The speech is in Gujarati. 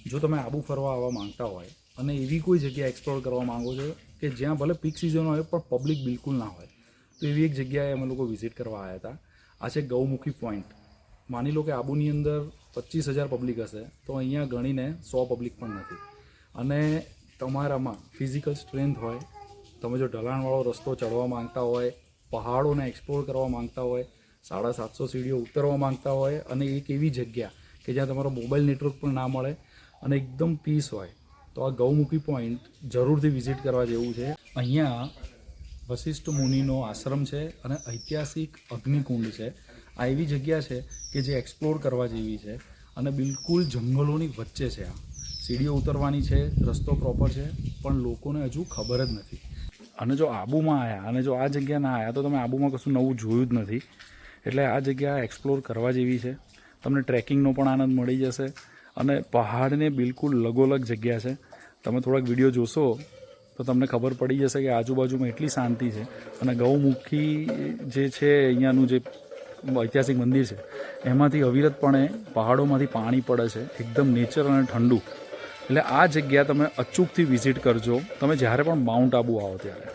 જો તમે આબુ ફરવા આવવા માંગતા હોય અને એવી કોઈ જગ્યા એક્સપ્લોર કરવા માંગો છો કે જ્યાં ભલે પીક સિઝન હોય પણ પબ્લિક બિલકુલ ના હોય, તો એવી એક જગ્યાએ અમે લોકો વિઝિટ કરવા આવ્યા હતા. આ છે ગૌમુખી પોઈન્ટ. માની લો કે આબુની અંદર 25,000 પબ્લિક હશે, તો અહીંયા ગણીને 100 પબ્લિક પણ નથી. અને તમારામાં ફિઝિકલ સ્ટ્રેન્થ હોય, તમે જો ઢલાણવાળો રસ્તો ચડવા માંગતા હોય, પહાડોને એક્સપ્લોર કરવા માંગતા હોય, 750 સીડીઓ ઉતરવા માંગતા હોય, અને એક એવી જગ્યા કે જ્યાં તમારો મોબાઈલ નેટવર્ક પણ ના મળે અને એકદમ પીસ હોય, તો આ ગૌમુખી પોઈન્ટ જરૂરથી વિઝિટ કરવા જેવું છે. અહીંયા વશિષ્ઠ મુનિનો આશ્રમ છે અને ઐતિહાસિક અગ્નિકુંડ છે. આ એવી જગ્યા છે કે જે એક્સપ્લોર કરવા જેવી છે અને બિલકુલ જંગલોની વચ્ચે છે. આ સીડીઓ ઉતરવાની છે, રસ્તો પ્રોપર છે, પણ લોકોને હજુ ખબર જ નથી. અને જો આબુમાં આવ્યા અને જો આ જગ્યા ના આવ્યા તો તમે આબુમાં કશું નવું જોયું જ નથી. એટલે આ જગ્યા એક્સપ્લોર કરવા જેવી છે. તમને ટ્રેકિંગનો પણ આનંદ મળી જશે અને પહાડને બિલકુલ લગોલગ જગ્યા છે. તમે થોડાક વિડીયો જોશો તો તમને ખબર પડી જશે કે આજુબાજુમાં એટલી શાંતિ છે. અને ગૌમુખી જે છે અહીંયાનું જે ઐતિહાસિક મંદિર છે એમાંથી અવિરતપણે પહાડોમાંથી પાણી પડે છે, એકદમ નેચર અને ઠંડુ. એટલે આ જગ્યા તમે અચૂકથી વિઝિટ કરજો તમે જ્યારે પણ માઉન્ટ આબુ આવો ત્યારે.